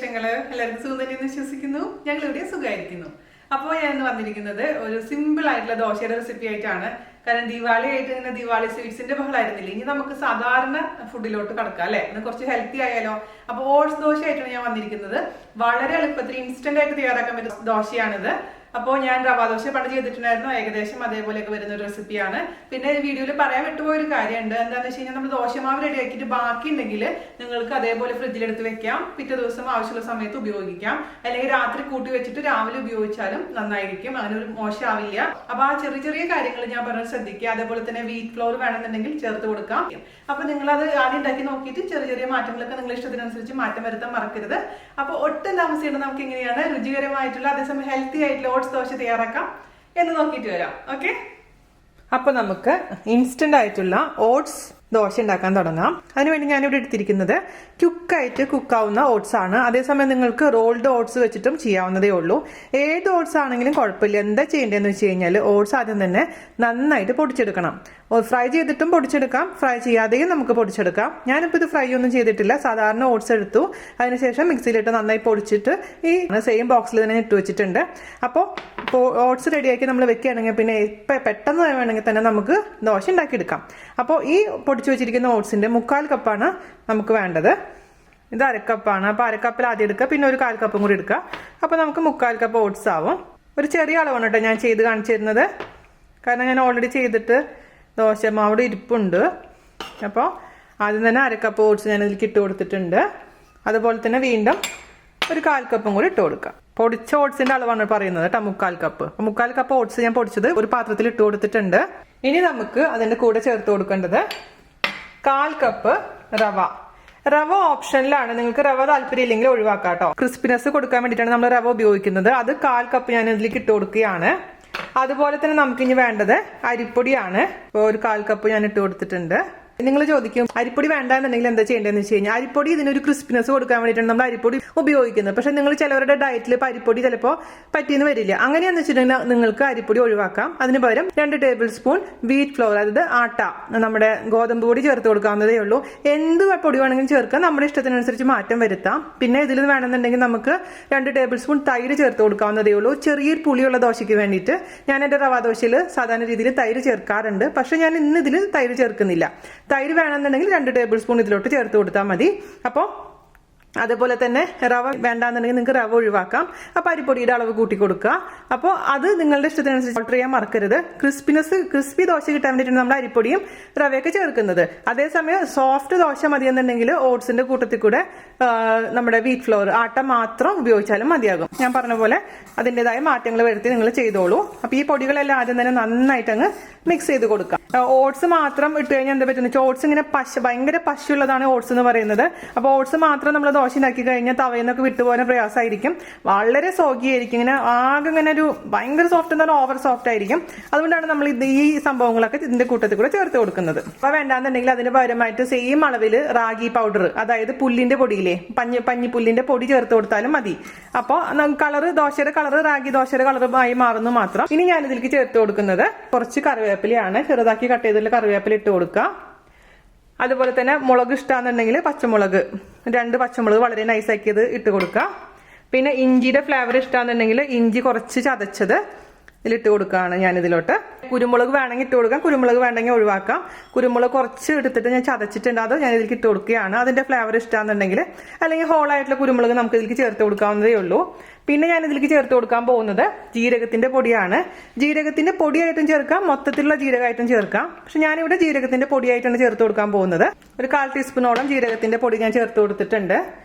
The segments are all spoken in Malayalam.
വിശേഷങ്ങള് എല്ലാവർക്കും സുഖം തന്നെയെന്ന് വിശ്വസിക്കുന്നു. ഞങ്ങൾ ഇവിടെ സുഖമായിരിക്കുന്നു. അപ്പോൾ ഞാൻ ഇന്ന് വന്നിരിക്കുന്നത് ഒരു സിമ്പിൾ ആയിട്ടുള്ള ദോശയുടെ റെസിപ്പി ആയിട്ടാണ്. കാരണം ദിവാലി ആയിട്ട് ഇങ്ങനെ ദിവാലി സ്വീറ്റ്സിന്റെ ബഹളായിരുന്നില്ല. ഇനി നമുക്ക് സാധാരണ ഫുഡിലോട്ട് കടക്കാം അല്ലെ, അത് കുറച്ച് ഹെൽത്തി ആയാലോ. അപ്പൊ ഓട്സ് ദോശ ആയിട്ടാണ് ഞാൻ വന്നിരിക്കുന്നത്. വളരെ എളുപ്പത്തിൽ ഇൻസ്റ്റന്റ് ആയിട്ട് തയ്യാറാക്കാൻ പറ്റുന്ന ദോശയാണിത്. അപ്പോൾ ഞാൻ റവാ ദോശ പണ്ട് ചെയ്തിട്ടുണ്ടായിരുന്നു, ഏകദേശം അതേപോലെയൊക്കെ വരുന്ന ഒരു റെസിപ്പിയാണ്. പിന്നെ വീഡിയോയിൽ പറയാൻ വിട്ടുപോയ ഒരു കാര്യമുണ്ട്. എന്താണെന്ന് വെച്ച് കഴിഞ്ഞാൽ നമ്മൾ ദോശമാവ് റെഡി ആക്കിയിട്ട് ബാക്കി ഉണ്ടെങ്കിൽ നിങ്ങൾക്ക് അതേപോലെ ഫ്രിഡ്ജിലെടുത്ത് വെക്കാം, പിറ്റേ ദിവസം ആവശ്യമുള്ള സമയത്ത് ഉപയോഗിക്കാം. അല്ലെങ്കിൽ രാത്രി കൂട്ടി വെച്ചിട്ട് രാവിലെ ഉപയോഗിച്ചാലും നന്നായിരിക്കും, അങ്ങനെ ഒരു മോശമാവില്ല. അപ്പൊ ആ ചെറിയ ചെറിയ കാര്യങ്ങൾ ഞാൻ പറഞ്ഞത് ശ്രദ്ധിക്കുക. അതേപോലെ തന്നെ വീറ്റ് ഫ്ലോർ വേണമെന്നുണ്ടെങ്കിൽ ചേർത്ത് കൊടുക്കാം. അപ്പൊ നിങ്ങൾ അത് ആദ്യം ഉണ്ടാക്കി നോക്കിയിട്ട് ചെറിയ ചെറിയ മാറ്റങ്ങളൊക്കെ നിങ്ങളുടെ ഇഷ്ടത്തിനനുസരിച്ച് മാറ്റം വരുത്താൻ മറക്കരുത്. അപ്പൊ ഒട്ടും താമസിച്ചിട്ട് നമുക്ക് എങ്ങനെയാണ് രുചികരമായിട്ടുള്ള അതേസമയം ഹെൽത്തി ആയിട്ടുള്ള ഓട്സ് ദോശ തയ്യാറാക്കാം എന്ന് നോക്കിയിട്ട് വരാം. ഓക്കെ, അപ്പൊ നമുക്ക് ഇൻസ്റ്റന്റ് ആയിട്ടുള്ള ഓട്സ് ദോശ ഉണ്ടാക്കാൻ തുടങ്ങാം. അതിനുവേണ്ടി ഞാനിവിടെ എടുത്തിരിക്കുന്നത് ക്യുക്കായിട്ട് കുക്കാവുന്ന ഓട്സ് ആണ്. അതേസമയം നിങ്ങൾക്ക് റോൾഡ് ഓട്സ് വെച്ചിട്ടും ചെയ്യാവുന്നതേ ഉള്ളൂ. ഏത് ഓട്സ് ആണെങ്കിലും കുഴപ്പമില്ല. എന്താ ചെയ്യേണ്ടതെന്ന് വെച്ച് കഴിഞ്ഞാൽ ഓട്സ് ആദ്യം തന്നെ നന്നായിട്ട് പൊടിച്ചെടുക്കണം. ഫ്രൈ ചെയ്തിട്ടും പൊടിച്ചെടുക്കാം, ഫ്രൈ ചെയ്യാതെയും നമുക്ക് പൊടിച്ചെടുക്കാം. ഞാനിപ്പോൾ ഇത് ഫ്രൈ ഒന്നും ചെയ്തിട്ടില്ല, സാധാരണ ഓട്സ് എടുത്തു, അതിനുശേഷം മിക്സിയിലിട്ട് നന്നായി പൊടിച്ചിട്ട് ഈ സെയിം ബോക്സിൽ തന്നെ ഇട്ട് വെച്ചിട്ടുണ്ട്. അപ്പോൾ ഓട്സ് റെഡിയാക്കി നമ്മൾ വെക്കുകയാണെങ്കിൽ പിന്നെ പെട്ടെന്ന് വേണമെങ്കിൽ തന്നെ നമുക്ക് ദോശ ഉണ്ടാക്കിയെടുക്കാം. അപ്പോൾ ഈ പൊടിച്ചു വെച്ചിരിക്കുന്ന ഓട്സിന്റെ 1/4 കപ്പാണ് നമുക്ക് വേണ്ടത്. ഇത് 1/2 കപ്പാണ്. അപ്പോൾ 1/2 കപ്പിൽ ആദ്യം എടുക്കുക, പിന്നെ ഒരു 1/4 കപ്പും കൂടി എടുക്കുക. അപ്പോൾ നമുക്ക് 1/4 കപ്പ് ഓട്സ് ആവും. ഒരു ചെറിയ അളവാണ് കേട്ടോ ഞാൻ ചെയ്ത് കാണിച്ചിരുന്നത്, കാരണം ഞാൻ ഓൾറെഡി ചെയ്തിട്ട് ദോശമാവിടെ ഇരിപ്പുണ്ട്. അപ്പോൾ ആദ്യം തന്നെ 1/2 കപ്പ് ഓട്സ് ഞാൻ ഇതിലേക്ക് ഇട്ട് കൊടുത്തിട്ടുണ്ട്. അതുപോലെ തന്നെ വീണ്ടും ഒരു 1/4 കപ്പും കൂടി ഇട്ട് കൊടുക്കാം. പൊടിച്ച ഓട്സിന്റെ അളവാണ് പറയുന്നത് കേട്ടോ, 1/4 കപ്പ്. 1/4 കപ്പ് ഓട്സ് ഞാൻ പൊടിച്ചത് ഒരു പാത്രത്തിൽ ഇട്ട് കൊടുത്തിട്ടുണ്ട്. ഇനി നമുക്ക് അതിന്റെ കൂടെ ചേർത്ത് കൊടുക്കേണ്ടത് 1/4 കപ്പ് റവ. റവ ഓപ്ഷനിലാണ്, നിങ്ങൾക്ക് റവ താല്പര്യം ഇല്ലെങ്കിൽ ഒഴിവാക്കാം കേട്ടോ. ക്രിസ്പിനെസ് കൊടുക്കാൻ വേണ്ടിയിട്ടാണ് നമ്മൾ റവ ഉപയോഗിക്കുന്നത്. അത് 1/4 കപ്പ് ഞാൻ ഇതിലേക്ക് ഇട്ട് കൊടുക്കുകയാണ്. അതുപോലെ തന്നെ നമുക്ക് ഇനി വേണ്ടത് അരിപ്പൊടിയാണ്. ഇപ്പോൾ ഒരു 1/4 കപ്പ് ഞാൻ ഇട്ട് കൊടുത്തിട്ടുണ്ട്. നിങ്ങൾ ചോദിക്കും അരിപ്പൊടി വേണ്ടെന്നുണ്ടെങ്കിൽ എന്താ ചെയ്യേണ്ടതെന്ന് വെച്ച് കഴിഞ്ഞാൽ, അരിപ്പൊടി ഇതിനൊരു ക്രിസ്പിനെസ് കൊടുക്കാൻ വേണ്ടിയിട്ടാണ് നമ്മൾ അരിപ്പൊടി ഉപയോഗിക്കുന്നത്. പക്ഷെ നിങ്ങൾ ചിലവരുടെ ഡയറ്റിൽ ഇപ്പോൾ അരിപ്പൊടി ചിലപ്പോൾ പറ്റിയെന്ന് വരില്ല. അങ്ങനെയാന്ന് വെച്ചിട്ടുണ്ടെങ്കിൽ നിങ്ങൾക്ക് അരിപ്പൊടി ഒഴിവാക്കാം. അതിന് പകരം 2 ടേബിൾ സ്പൂൺ വീറ്റ് ഫ്ലോർ, അതായത് ആട്ട, നമ്മുടെ ഗോതമ്പ് പൊടി ചേർത്ത് കൊടുക്കാവുന്നതേ ഉള്ളൂ. എന്ത് പൊടി വേണമെങ്കിലും ചേർക്കാം, നമ്മുടെ ഇഷ്ടത്തിനനുസരിച്ച് മാറ്റം വരുത്താം. പിന്നെ ഇതിൽ വേണമെന്നുണ്ടെങ്കിൽ നമുക്ക് 2 ടേബിൾ സ്പൂൺ തൈര് ചേർത്ത് കൊടുക്കാവുന്നതേ ഉള്ളൂ. ചെറിയൊരു പുളിയുള്ള ദോശയ്ക്ക് വേണ്ടിയിട്ട് ഞാൻ എൻ്റെ റവാ ദോശയിൽ സാധാരണ രീതിയിൽ തൈര് ചേർക്കാറുണ്ട്. പക്ഷെ ഞാൻ ഇന്ന് ഇതിൽ തൈര് ചേർക്കുന്നില്ല. തൈര് വേണമെന്നുണ്ടെങ്കിൽ 2 ടേബിൾ സ്പൂൺ ഇതിലോട്ട് ചേർത്ത് കൊടുത്താൽ മതി. അപ്പോൾ അതുപോലെ തന്നെ റവ വേണ്ടാന്നുണ്ടെങ്കിൽ നിങ്ങൾക്ക് റവ ഒഴിവാക്കാം. അപ്പോൾ അരിപ്പൊടിയുടെ അളവ് കൂട്ടി കൊടുക്കുക. അപ്പോൾ അത് നിങ്ങളുടെ ഇഷ്ടത്തിനനുസരിച്ച് ഓൾട്ടർ ചെയ്യാൻ മറക്കരുത്. ക്രിസ്പി ദോശ കിട്ടാൻ വേണ്ടിയിട്ടാണ് നമ്മൾ അരിപ്പൊടിയും റവയൊക്കെ ചേർക്കുന്നത്. അതേസമയം സോഫ്റ്റ് ദോശ മതിയെന്നുണ്ടെങ്കിൽ ഓട്സിന്റെ കൂട്ടത്തിൽ കൂടെ നമ്മുടെ വീറ്റ് ഫ്ലോർ, ആട്ട മാത്രം ഉപയോഗിച്ചാലും മതിയാകും. ഞാൻ പറഞ്ഞ പോലെ അതിൻ്റെതായ മാറ്റങ്ങൾ വരുത്തി നിങ്ങൾ ചെയ്തോളൂ. അപ്പോൾ ഈ പൊടികളെല്ലാം ആദ്യം തന്നെ നന്നായിട്ട് അങ്ങ് മിക്സ് ചെയ്ത് കൊടുക്കാം. ഓട്സ് മാത്രം ഇട്ട് കഴിഞ്ഞാൽ എന്താ പറ്റുന്ന വെച്ചാൽ, ഓട്സ് ഇങ്ങനെ ഭയങ്കര പശുള്ളതാണ് ഓട്സ് എന്ന് പറയുന്നത്. അപ്പോൾ ഓട്സ് മാത്രം നമ്മൾ ദോശ ഉണ്ടാക്കി കഴിഞ്ഞാൽ തവയെന്നൊക്കെ വിട്ടുപോകാൻ പ്രയാസമായിരിക്കും. വളരെ സോഗി ആയിരിക്കും, ഇങ്ങനെ ആകെ ഇങ്ങനെ ഒരു ഭയങ്കര സോഫ്റ്റ് എന്നാൽ ഓവർ സോഫ്റ്റ് ആയിരിക്കും. അതുകൊണ്ടാണ് നമ്മൾ ഈ സംഭവങ്ങളൊക്കെ ഇതിന്റെ കൂട്ടത്തിൽ കൂടെ ചേർത്ത് കൊടുക്കുന്നത്. അപ്പൊ വേണ്ടാന്നുണ്ടെങ്കിൽ അതിന് പകരമായിട്ട് സെയിം അളവിൽ റാഗി പൗഡർ, അതായത് പുല്ലിന്റെ പൊടിയില്ലേ, പഞ്ഞിപ്പുല്ലിന്റെ പൊടി ചേർത്ത് കൊടുത്താലും മതി. അപ്പോൾ കളറ്, ദോശയുടെ കളറ് റാഗി ദോശയുടെ കളറുമായി മാറുന്നു മാത്രം. ഇനി ഞാൻ ഇതിലേക്ക് ചേർത്ത് കൊടുക്കുന്നത് കുറച്ച് കറിവേപ്പിലയാണ്. ചെറുതാക്കി കട്ട് ചെയ്തിട്ടുള്ള കറിവേപ്പില ഇട്ട് കൊടുക്കുക. അതുപോലെ തന്നെ മുളക് ഇഷ്ടമാണെന്നുണ്ടെങ്കിൽ പച്ചമുളക്, 2 പച്ചമുളക് വളരെ നൈസാക്കിയത് ഇട്ട് കൊടുക്കുക. പിന്നെ ഇഞ്ചിയുടെ ഫ്ലേവർ ഇഷ്ടമാണെന്നുണ്ടെങ്കിൽ ഇഞ്ചി കുറച്ച് ചതച്ചത് ഇതിലിട്ട് കൊടുക്കുകയാണ് ഞാൻ ഇതിലോട്ട്. കുരുമുളക് വേണമെങ്കിൽ ഇട്ട് കൊടുക്കാം, കുരുമുളക് വേണമെങ്കിൽ ഒഴിവാക്കാം. കുരുമുളക് കുറച്ച് എടുത്തിട്ട് ഞാൻ ചതച്ചിട്ടുണ്ട്, അത് ഞാൻ ഇതിലേക്ക് ഇട്ട് കൊടുക്കുകയാണ്. അതിന്റെ ഫ്ലേവർ ഇഷ്ടമാണെന്നുണ്ടെങ്കിൽ, അല്ലെങ്കിൽ ഹോളായിട്ടുള്ള കുരുമുളക് നമുക്ക് ഇതിലേക്ക് ചേർത്ത് കൊടുക്കാവുന്നതേ ഉള്ളൂ. പിന്നെ ഞാൻ ഇതിലേക്ക് ചേർത്ത് കൊടുക്കാൻ പോകുന്നത് ജീരകത്തിന്റെ പൊടിയാണ്. ജീരകത്തിന്റെ പൊടിയായിട്ടും ചേർക്കാം, മൊത്തത്തിലുള്ള ജീരകമായിട്ടും ചേർക്കാം. പക്ഷെ ഞാനിവിടെ ജീരകത്തിന്റെ പൊടിയായിട്ടാണ് ചേർത്ത് കൊടുക്കാൻ പോകുന്നത്. ഒരു 1/4 ടീസ്പൂണോളം ജീരകത്തിന്റെ പൊടി ഞാൻ ചേർത്ത് കൊടുത്തിട്ടുണ്ട്.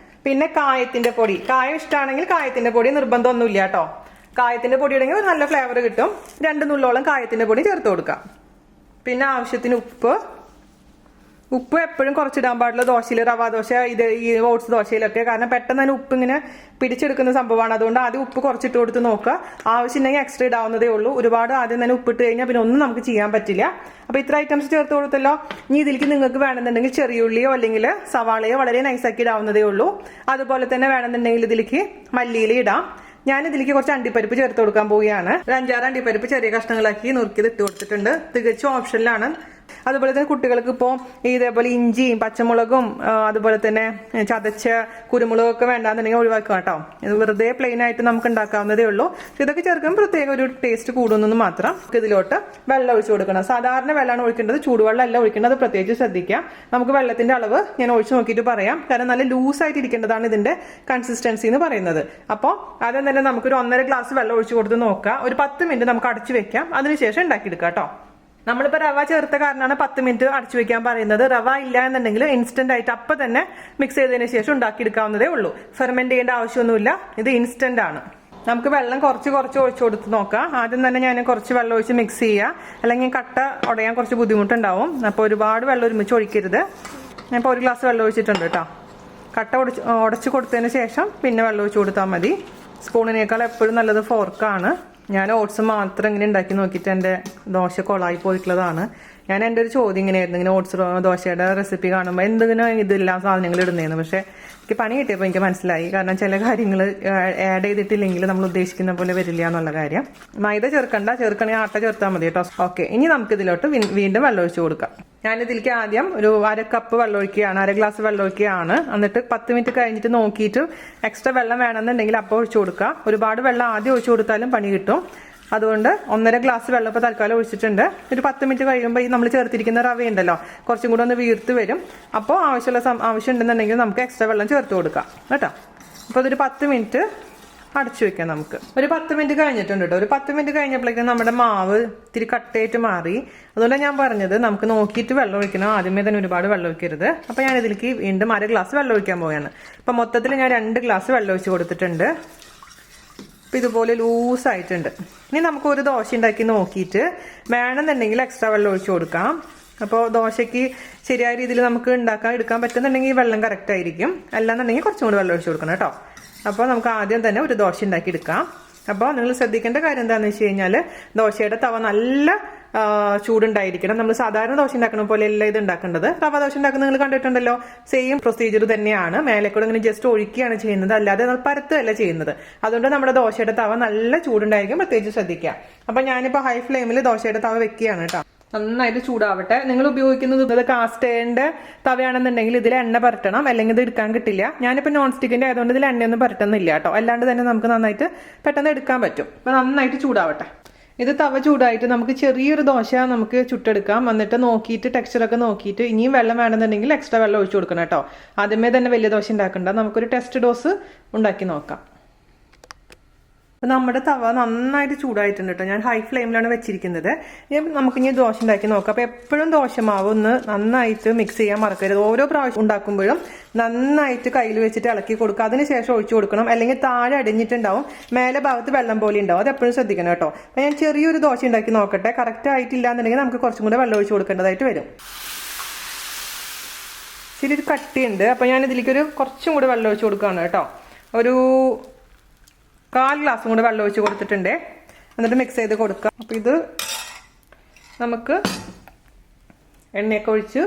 പിന്നെ കായത്തിന്റെ പൊടി, കായം ഇഷ്ടമാണെങ്കിൽ കായത്തിന്റെ പൊടി, നിർബന്ധമൊന്നുമില്ല കേട്ടോ. കായത്തിന്റെ പൊടി ഇടണമെങ്കിൽ ഒരു നല്ല ഫ്ലേവർ കിട്ടും. 2 നുള്ളോളം കായത്തിന്റെ പൊടി ചേർത്ത് കൊടുക്കാം. പിന്നെ ആവശ്യത്തിന് ഉപ്പ് എപ്പോഴും കുറച്ചിടാൻ പാടില്ല ദോശയിൽ, റവാ ദോശ, ഈ ഓട്സ് ദോശയിലൊക്കെ. കാരണം പെട്ടെന്ന് തന്നെ ഉപ്പ് ഇങ്ങനെ പിടിച്ചെടുക്കുന്ന സംഭവമാണ്. അതുകൊണ്ട് ആദ്യം ഉപ്പ് കുറച്ചിട്ട് കൊടുത്ത് നോക്കുക. ആവശ്യമുണ്ടെങ്കിൽ എക്സ്ട്രാ ഇടാവുന്നതേ ഉള്ളൂ. ഒരുപാട് ആദ്യം തന്നെ ഉപ്പിട്ട് കഴിഞ്ഞാൽ പിന്നെ ഒന്നും നമുക്ക് ചെയ്യാൻ പറ്റില്ല. അപ്പോൾ ഇത്ര ഐറ്റംസ് ചേർത്ത് കൊടുത്തല്ലോ. ഇനി ഇതിലേക്ക് നിങ്ങൾക്ക് വേണമെന്നുണ്ടെങ്കിൽ ചെറിയുള്ളിയോ അല്ലെങ്കിൽ സവാളയോ വളരെ നൈസാക്കി ഇടാവുന്നതേ ഉള്ളൂ. അതുപോലെ തന്നെ വേണമെന്നുണ്ടെങ്കിൽ ഇതിലേക്ക് മല്ലിയില ഇടാം. ഞാൻ ഇതിലേക്ക് കുറച്ച് അണ്ടിപ്പരിപ്പ് ചേർത്ത് കൊടുക്കാൻ പോവുകയാണ്. ഒരു 5-6 അണ്ടിപ്പരിപ്പ് ചെറിയ കഷ്ണങ്ങളാക്കി നുറുക്കിയത് ഇട്ട് കൊടുത്തിട്ടുണ്ട്. തികച്ചും ഓപ്ഷനിലാണ്. അതുപോലെ തന്നെ കുട്ടികൾക്ക് ഇപ്പോൾ ഇതേപോലെ ഇഞ്ചിയും പച്ചമുളകും അതുപോലെ തന്നെ ചതച്ച കുരുമുളകൊക്കെ വേണ്ടാന്നുണ്ടെങ്കിൽ ഒഴിവാക്കുക കേട്ടോ. ഇത് വെറുതെ പ്ലെയിൻ ആയിട്ട് നമുക്ക് ഉണ്ടാക്കാവുന്നതേ ഉള്ളൂ. ഇതൊക്കെ ചേർക്കുമ്പോൾ പ്രത്യേക ഒരു ടേസ്റ്റ് കൂടുന്നു മാത്രം. ഇതിലോട്ട് വെള്ളം ഒഴിച്ചു കൊടുക്കണം. സാധാരണ വെള്ളമാണ് ഒഴിക്കേണ്ടത്, ചൂടുവെള്ളം അല്ല ഒഴിക്കേണ്ടത്, പ്രത്യേകിച്ച് ശ്രദ്ധിക്കാം. നമുക്ക് വെള്ളത്തിന്റെ അളവ് ഞാൻ ഒഴിച്ചു നോക്കിയിട്ട് പറയാം. കാരണം നല്ല ലൂസായിട്ട് ഇരിക്കേണ്ടതാണ് ഇതിന്റെ കൺസിസ്റ്റൻസി എന്ന് പറയുന്നത്. അപ്പോൾ ആദ്യം തന്നെ നമുക്കൊരു 1.5 ഗ്ലാസ് വെള്ളം ഒഴിച്ചു കൊടുത്ത് നോക്കാം. ഒരു 10 മിനിറ്റ് നമുക്ക് അടച്ചു വെക്കാം. അതിനുശേഷം ഉണ്ടാക്കിയെടുക്കാം കേട്ടോ. നമ്മളിപ്പോൾ റവ ചേർത്ത കാരണമാണ് 10 മിനിറ്റ് അടച്ചു വെക്കാൻ പറയുന്നത്. റവ ഇല്ല എന്നുണ്ടെങ്കിൽ ഇൻസ്റ്റന്റ് ആയിട്ട് അപ്പം തന്നെ മിക്സ് ചെയ്തതിന് ശേഷം ഉണ്ടാക്കിയെടുക്കാവുന്നതേ ഉള്ളൂ. ഫെർമെന്റ് ചെയ്യേണ്ട ആവശ്യമൊന്നുമില്ല. ഇത് ഇൻസ്റ്റന്റ് ആണ്. നമുക്ക് വെള്ളം കുറച്ച് ഒഴിച്ചു കൊടുത്ത് നോക്കാം. ആദ്യം തന്നെ ഞാൻ കുറച്ച് വെള്ളം ഒഴിച്ച് മിക്സ് ചെയ്യുക, അല്ലെങ്കിൽ കട്ട ഉടയാൻ കുറച്ച് ബുദ്ധിമുട്ടുണ്ടാവും. അപ്പോൾ ഒരുപാട് വെള്ളം ഒരുമിച്ച് ഒഴിക്കരുത്. ഞാൻ ഇപ്പോൾ 1 ഗ്ലാസ് വെള്ളം ഒഴിച്ചിട്ടുണ്ട് കേട്ടോ. കട്ട ഉടച്ച് കൊടുത്തതിന് ശേഷം പിന്നെ വെള്ളം ഒഴിച്ച് കൊടുത്താൽ മതി. സ്പൂണിനേക്കാൾ എപ്പോഴും നല്ലത് ഫോർക്കാണ്. ഞാൻ ഓട്സ് മാത്രം ഇങ്ങനെ ഉണ്ടാക്കി നോക്കിയിട്ട് എൻ്റെ ദോശ കൊളായി പോയിട്ടുള്ളതാണ്. ഞാൻ എൻ്റെ ഒരു ചോദ്യം ഇങ്ങനെയായിരുന്നു, ഇങ്ങനെ ഓട്സ് ദോശയുടെ റെസിപ്പി കാണുമ്പോൾ എന്തെങ്കിലും ഇതെല്ലാം സാധനങ്ങൾ ഇടുന്നതെന്ന്. പക്ഷേ എനിക്ക് പണി കിട്ടിയപ്പോൾ എനിക്ക് മനസ്സിലായി. കാരണം ചില കാര്യങ്ങൾ ആഡ് ചെയ്തിട്ടില്ലെങ്കിൽ നമ്മൾ ഉദ്ദേശിക്കുന്ന പോലെ വരില്ല എന്നുള്ള കാര്യം. മൈദ ചേർക്കണമെങ്കിൽ ആട്ട ചേർത്താൽ മതി കേട്ടോ. ഓക്കെ, ഇനി നമുക്ക് ഇതിലോട്ട് വീണ്ടും വെള്ളം ഒഴിച്ച് കൊടുക്കാം. ഞാനിതിലേക്ക് ആദ്യം ഒരു 1/2 കപ്പ് വെള്ളം ഒഴിക്കുകയാണ്, 1/2 ഗ്ലാസ് വെള്ളം ഒഴിക്കുകയാണ്. എന്നിട്ട് 10 മിനിറ്റ് കഴിഞ്ഞിട്ട് നോക്കിയിട്ട് എക്സ്ട്രാ വെള്ളം വേണമെന്നുണ്ടെങ്കിൽ അപ്പോൾ ഒഴിച്ചു കൊടുക്കുക. ഒരുപാട് വെള്ളം ആദ്യം ഒഴിച്ചു കൊടുത്താലും പണി കിട്ടും. അതുകൊണ്ട് 1.5 ഗ്ലാസ് വെള്ളം ഇപ്പോൾ തൽക്കാലം ഒഴിച്ചിട്ടുണ്ട്. ഒരു 10 മിനിറ്റ് കഴിയുമ്പോൾ ഈ നമ്മൾ ചേർത്തിരിക്കുന്ന റവ ഉണ്ടല്ലോ കുറച്ചും കൂടെ ഒന്ന് വീർത്ത് വരും. അപ്പോൾ ആവശ്യം ഉണ്ടെന്നുണ്ടെങ്കിൽ നമുക്ക് എക്സ്ട്രാ വെള്ളം ചേർത്ത് കൊടുക്കാം കേട്ടോ. അപ്പോൾ അതൊരു 10 മിനിറ്റ് അടച്ചു വെക്കാം. നമുക്ക് ഒരു 10 മിനിറ്റ് കഴിഞ്ഞിട്ടുണ്ട് കേട്ടോ. ഒരു 10 മിനിറ്റ് കഴിഞ്ഞപ്പോഴേക്കും നമ്മുടെ മാവ് ഇത്തിരി കട്ടയായിട്ട് മാറി. അതുകൊണ്ടാണ് ഞാൻ പറഞ്ഞത് നമുക്ക് നോക്കിയിട്ട് വെള്ളം ഒഴിക്കണം. ആദ്യമേ തന്നെ ഒരുപാട് വെള്ളം ഒഴിക്കരുത്. അപ്പോൾ ഞാൻ ഇതിലേക്ക് വീണ്ടും 1/2 ഗ്ലാസ് വെള്ളം ഒഴിക്കാൻ പോവുകയാണ്. അപ്പോൾ മൊത്തത്തിൽ ഞാൻ 2 ഗ്ലാസ് വെള്ളം ഒഴിച്ച് കൊടുത്തിട്ടുണ്ട്. അപ്പം ഇതുപോലെ ലൂസായിട്ടുണ്ട്. ഇനി നമുക്ക് ഒരു ദോശ ഉണ്ടാക്കി നോക്കിയിട്ട് വേണമെന്നുണ്ടെങ്കിൽ എക്സ്ട്രാ വെള്ളം ഒഴിച്ച് കൊടുക്കാം. അപ്പോൾ ദോശയ്ക്ക് ശരിയായ രീതിയിൽ നമുക്ക് എടുക്കാൻ പറ്റുന്നുണ്ടെങ്കിൽ വെള്ളം കറക്റ്റ് ആയിരിക്കും. അല്ലാന്നുണ്ടെങ്കിൽ കുറച്ചും കൂടി വെള്ളം ഒഴിച്ച് കൊടുക്കണം കേട്ടോ. അപ്പോൾ നമുക്ക് ആദ്യം തന്നെ ഒരു ദോശ ഉണ്ടാക്കി എടുക്കാം. അപ്പോൾ നിങ്ങൾ ശ്രദ്ധിക്കേണ്ട കാര്യം എന്താണെന്ന് വെച്ച് കഴിഞ്ഞാൽ ദോശയുടെ തവ നല്ല ചൂടുണ്ടായിരിക്കണം. നമ്മൾ സാധാരണ ദോശ ഉണ്ടാക്കുന്ന പോലെ അല്ല ഇത് ഉണ്ടാക്കേണ്ടത്. റവ ദോശ ഉണ്ടാക്കുന്നത് നിങ്ങൾ കണ്ടിട്ടുണ്ടല്ലോ, സെയിം പ്രൊസീജിയർ തന്നെയാണ്. മേലെ കൂടെ ഇങ്ങനെ ജസ്റ്റ് ഒഴിക്കുകയാണ് ചെയ്യുന്നത്, അല്ലാതെ നമ്മൾ പരത്തുകയല്ല ചെയ്യുന്നത്. അതുകൊണ്ട് നമ്മുടെ ദോശയുടെ തവ നല്ല ചൂടുണ്ടായിരിക്കും, പ്രത്യേകിച്ച് ശ്രദ്ധിക്കുക. അപ്പം ഞാനിപ്പോൾ ഹൈ ഫ്ലെയിമിൽ ദോശയുടെ തവ വെക്കുകയാണ് കേട്ടോ. നന്നായിട്ട് ചൂടാവട്ടെ. നിങ്ങൾ ഉപയോഗിക്കുന്നത് കാസ്റ്റേന്റെ തവയാണെന്നുണ്ടെങ്കിൽ ഇതിൽ എണ്ണ പരട്ടണം, അല്ലെങ്കിൽ ഇത് എടുക്കാൻ കിട്ടില്ല. ഞാനിപ്പോൾ നോൺ സ്റ്റിക്കിന്റെ ആയതുകൊണ്ട് ഇതിൽ എണ്ണയൊന്നും പരട്ടുന്നില്ല കേട്ടോ. അല്ലാണ്ട് തന്നെ നമുക്ക് നന്നായിട്ട് പെട്ടെന്ന് എടുക്കാൻ പറ്റും. അപ്പം നന്നായിട്ട് ചൂടാവട്ടെ. ഇത് തവ ചൂടായിട്ട് നമുക്ക് ചെറിയൊരു ദോശ നമുക്ക് ചുട്ടെടുക്കാം. എന്നിട്ട് നോക്കിയിട്ട് ടെക്സ്ചറൊക്കെ നോക്കിയിട്ട് ഇനിയും വെള്ളം വേണമെന്നുണ്ടെങ്കിൽ എക്സ്ട്രാ വെള്ളം ഒഴിച്ചു കൊടുക്കണം കേട്ടോ. ആദ്യമേ തന്നെ വലിയ ദോശ ഉണ്ടാക്കണ്ട. നമുക്കൊരു ടെസ്റ്റ് ഡോസ് ഉണ്ടാക്കി നോക്കാം. നമ്മുടെ തവ നന്നായിട്ട് ചൂടായിട്ടുണ്ട് കേട്ടോ. ഞാൻ ഹൈ ഫ്ലെയിമിലാണ് വെച്ചിരിക്കുന്നത്. നമുക്കിനി ദോശ ഉണ്ടാക്കി നോക്കാം. അപ്പോൾ എപ്പോഴും ദോശമാവ് ഒന്ന് നന്നായിട്ട് മിക്സ് ചെയ്യാൻ മറക്കരുത്. ഓരോ പ്രാവശ്യം ഉണ്ടാക്കുമ്പോഴും നന്നായിട്ട് കയ്യിൽ വെച്ചിട്ട് ഇളക്കി കൊടുക്കുക. അതിനുശേഷം ഒഴിച്ചു കൊടുക്കണം, അല്ലെങ്കിൽ താഴെ അടിഞ്ഞിട്ടുണ്ടാവും, മേലെ ഭാഗത്ത് വെള്ളം പോലെ ഉണ്ടാവും. അത് എപ്പോഴും ശ്രദ്ധിക്കണം കേട്ടോ. അപ്പോൾ ഞാൻ ചെറിയൊരു ദോശ ഉണ്ടാക്കി നോക്കട്ടെ. കറക്റ്റ് ആയിട്ടില്ല എന്നുണ്ടെങ്കിൽ നമുക്ക് കുറച്ചും കൂടെ വെള്ളം ഒഴിച്ചു കൊടുക്കേണ്ടതായിട്ട് വരും. ശരി, ഒരു കട്ടിയുണ്ട്. അപ്പോൾ ഞാൻ ഇതിലേക്കൊരു കുറച്ചും കൂടെ വെള്ളം ഒഴിച്ചു കൊടുക്കുകയാണ് കേട്ടോ. ഒരു 1/4 ഗ്ലാസും കൂടെ വെള്ളം ഒഴിച്ച് കൊടുത്തിട്ടുണ്ട്. എന്നിട്ട് മിക്സ് ചെയ്ത് കൊടുക്കാം. അപ്പോൾ ഇത് നമുക്ക് എണ്ണയൊക്കെ ഒഴിച്ച്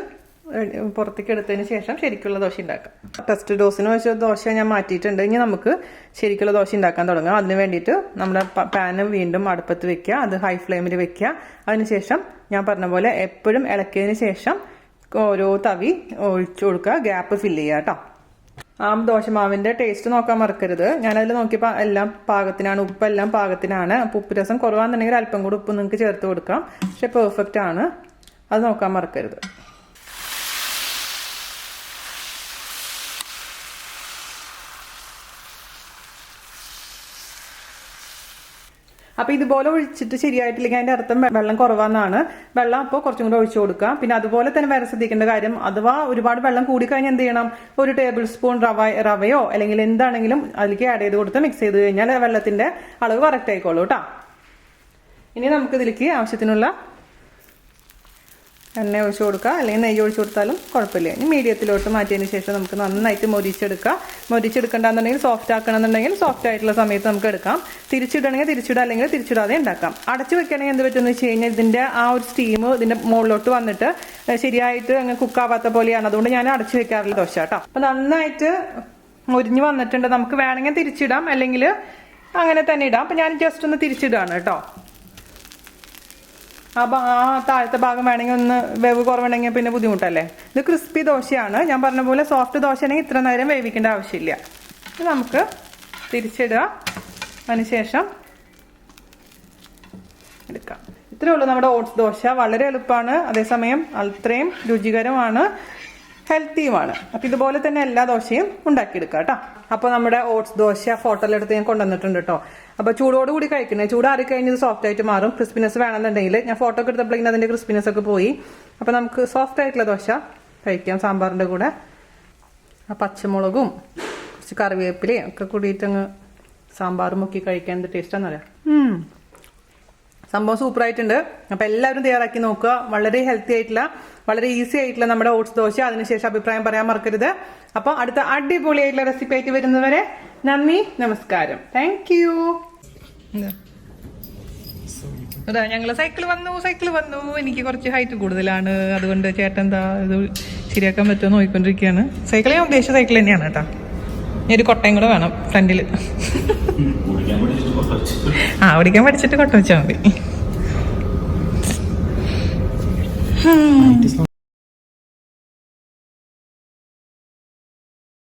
പുറത്തേക്ക് എടുത്തതിന് ശേഷം ശരിക്കുള്ള ദോശ ഉണ്ടാക്കാം. ടെസ്റ്റ് ഡോസിന് വെച്ച ദോശ ഞാൻ മാറ്റിയിട്ടുണ്ട്. ഇനി നമുക്ക് ശരിക്കുള്ള ദോശ ഉണ്ടാക്കാൻ തുടങ്ങാം. അതിന് വേണ്ടിയിട്ട് നമ്മുടെ പാന് വീണ്ടും അടുപ്പത്ത് വെക്കുക. അത് ഹൈ ഫ്ലെയിമിൽ വെക്കുക. അതിനുശേഷം ഞാൻ പറഞ്ഞ പോലെ എപ്പോഴും ഇളക്കിയതിന് ശേഷം ഓരോ തവി ഒഴിച്ചു കൊടുക്കുക. ഗ്യാപ്പ് ഫില്ല് ചെയ്യുക കേട്ടോ. ദോശമാവിന്റെ ടേസ്റ്റ് നോക്കാൻ മറക്കരുത്. ഞാനതിൽ നോക്കിയപ്പോൾ എല്ലാം പാകത്തിനാണ്, ഉപ്പെല്ലാം പാകത്തിനാണ്. അപ്പോൾ ഉപ്പ് രസം കുറവാണെന്നുണ്ടെങ്കിൽ അല്പം കൂടി ഉപ്പ് നിങ്ങൾക്ക് ചേർത്ത് കൊടുക്കാം. പക്ഷെ പെർഫെക്റ്റ് ആണ്, അത് നോക്കാൻ മറക്കരുത്. അപ്പോൾ ഇതുപോലെ ഒഴിച്ചിട്ട് ശരിയായിട്ടില്ലെങ്കിൽ അതിൻ്റെ അർത്ഥം വെള്ളം കുറവാന്നാണ്. വെള്ളം അപ്പോൾ കുറച്ചും കൂടെ ഒഴിച്ചു കൊടുക്കുക. പിന്നെ അതുപോലെ തന്നെ വേറെ ശ്രദ്ധിക്കേണ്ട കാര്യം, അഥവാ ഒരുപാട് വെള്ളം കൂടിക്കഴിഞ്ഞാൽ എന്ത് ചെയ്യണം, ഒരു ടേബിൾ സ്പൂൺ റവയോ അല്ലെങ്കിൽ എന്താണെങ്കിലും അതിലേക്ക് ആഡ് ചെയ്ത് കൊടുത്ത് മിക്സ് ചെയ്ത് കഴിഞ്ഞാൽ വെള്ളത്തിന്റെ അളവ് കറക്റ്റ് ആയിക്കോളൂ കേട്ടോ. ഇനി നമുക്ക് ഇതിലേക്ക് ആവശ്യത്തിനുള്ള എണ്ണ ഒഴിച്ചു കൊടുക്കുക, അല്ലെങ്കിൽ നെയ്യ് ഒഴിച്ചു കൊടുത്താലും കുഴപ്പമില്ല. ഇനി മീഡിയത്തിലോട്ട് മാറ്റിയതിന് ശേഷം നമുക്ക് നന്നായിട്ട് മൊരിച്ചെടുക്കുക. മൊരിച്ചെടുക്കണ്ടെന്നുണ്ടെങ്കിൽ സോഫ്റ്റ് ആക്കണമെന്നുണ്ടെങ്കിൽ സോഫ്റ്റ് ആയിട്ടുള്ള സമയത്ത് നമുക്ക് എടുക്കാം. തിരിച്ചിടണമെങ്കിൽ തിരിച്ചിടുക, അല്ലെങ്കിൽ തിരിച്ചിടാതെ ഉണ്ടാക്കാം. അടച്ചു വെക്കണമെങ്കിൽ എന്ത് പറ്റുമെന്ന് വെച്ച് കഴിഞ്ഞാൽ ഇതിൻ്റെ ആ ഒരു സ്റ്റീം ഇതിൻ്റെ മുകളിലോട്ട് വന്നിട്ട് ശരിയായിട്ട് അങ്ങ് കുക്കാവാത്ത പോലെയാണ്. അതുകൊണ്ട് ഞാൻ അടച്ചു വെക്കാറില്ല ദോശ കേട്ടോ. അപ്പം നന്നായിട്ട് മൊരിഞ്ഞ് വന്നിട്ടുണ്ട്. നമുക്ക് വേണമെങ്കിൽ തിരിച്ചിടാം, അല്ലെങ്കിൽ അങ്ങനെ തന്നെ ഇടാം. അപ്പം ഞാൻ ജസ്റ്റ് ഒന്ന് തിരിച്ചിടുകയാണ് കേട്ടോ. ആ താഴത്തെ ഭാഗം വേണമെങ്കിൽ ഒന്ന് വേവ് കുറവുണ്ടെങ്കിൽ പിന്നെ ബുദ്ധിമുട്ടല്ലേ. ഇത് ക്രിസ്പി ദോശയാണ്. ഞാൻ പറഞ്ഞ പോലെ സോഫ്റ്റ് ദോശയാണെങ്കിൽ ഇത്ര നേരം വേവിക്കേണ്ട ആവശ്യമില്ല. ഇത് നമുക്ക് തിരിച്ചിടുക, അതിനുശേഷം എടുക്കാം. ഇത്രേ ഉള്ളൂ നമ്മുടെ ഓട്സ് ദോശ. വളരെ എളുപ്പമാണ്, അതേസമയം അത്രയും രുചികരമാണ്, ഹെൽത്തിയുമാണ്. അപ്പം ഇതുപോലെ തന്നെ എല്ലാ ദോശയും ഉണ്ടാക്കിയെടുക്കാം കേട്ടോ. അപ്പോൾ നമ്മുടെ ഓട്സ് ദോശ ഫോട്ടോയിലെടുത്ത് ഞാൻ കൊണ്ടുവന്നിട്ടുണ്ട് കേട്ടോ. അപ്പോൾ ചൂടോടുകൂടി കഴിക്കണേ. ചൂടാറി കഴിഞ്ഞത് സോഫ്റ്റ് ആയിട്ട് മാറും. ക്രിസ്പിനെസ് വേണമെന്നുണ്ടെങ്കിൽ ഞാൻ ഫോട്ടോ ഒക്കെ എടുത്തപ്പോഴേക്കും അതിൻ്റെ ക്രിസ്പിനെസ് ഒക്കെ പോയി. അപ്പോൾ നമുക്ക് സോഫ്റ്റ് ആയിട്ടുള്ള ദോശ കഴിക്കാം സാമ്പാറിൻ്റെ കൂടെ. ആ പച്ചമുളകും കുറച്ച് കറിവേപ്പിലയും ഒക്കെ കൂടിയിട്ടങ്ങ് സാമ്പാർ മുക്കി കഴിക്കാൻ എന്ത് ടേസ്റ്റാണെന്നറിയാം. സംഭവം സൂപ്പറായിട്ടുണ്ട്. അപ്പോൾ എല്ലാവരും തയ്യാറാക്കി നോക്കുക. വളരെ ഹെൽത്തി ആയിട്ടുള്ള, വളരെ ഈസി ആയിട്ടുള്ള നമ്മുടെ ഓട്സ് ദോശ. അതിനുശേഷം അഭിപ്രായം പറയാൻ മറക്കരുത്. അപ്പോൾ അടുത്ത അടിപൊളിയായിട്ടുള്ള റെസിപ്പി ആയിട്ട് വരുന്നവരെ നന്ദി, നമസ്കാരം. Thank you. അതാ ഞങ്ങള് സൈക്കിൾ വന്നു. എനിക്ക് കുറച്ച് ഹൈറ്റ് കൂടുതലാണ്, അതുകൊണ്ട് ചേട്ടൻ എന്താ ഇത് ശരിയാക്കാൻ പറ്റുമോ നോക്കിക്കൊണ്ടിരിക്കുകയാണ്. സൈക്കിൾ ഞാൻ ഉദ്ദേശിച്ച സൈക്കിൾ തന്നെയാണ് കേട്ടോ. ഇനി ഒരു കൊട്ടയും കൂടെ വേണം ഫ്രണ്ടില്. ഓടിക്കാൻ പഠിച്ചിട്ട് കൊട്ട വെച്ചാൽ മതി.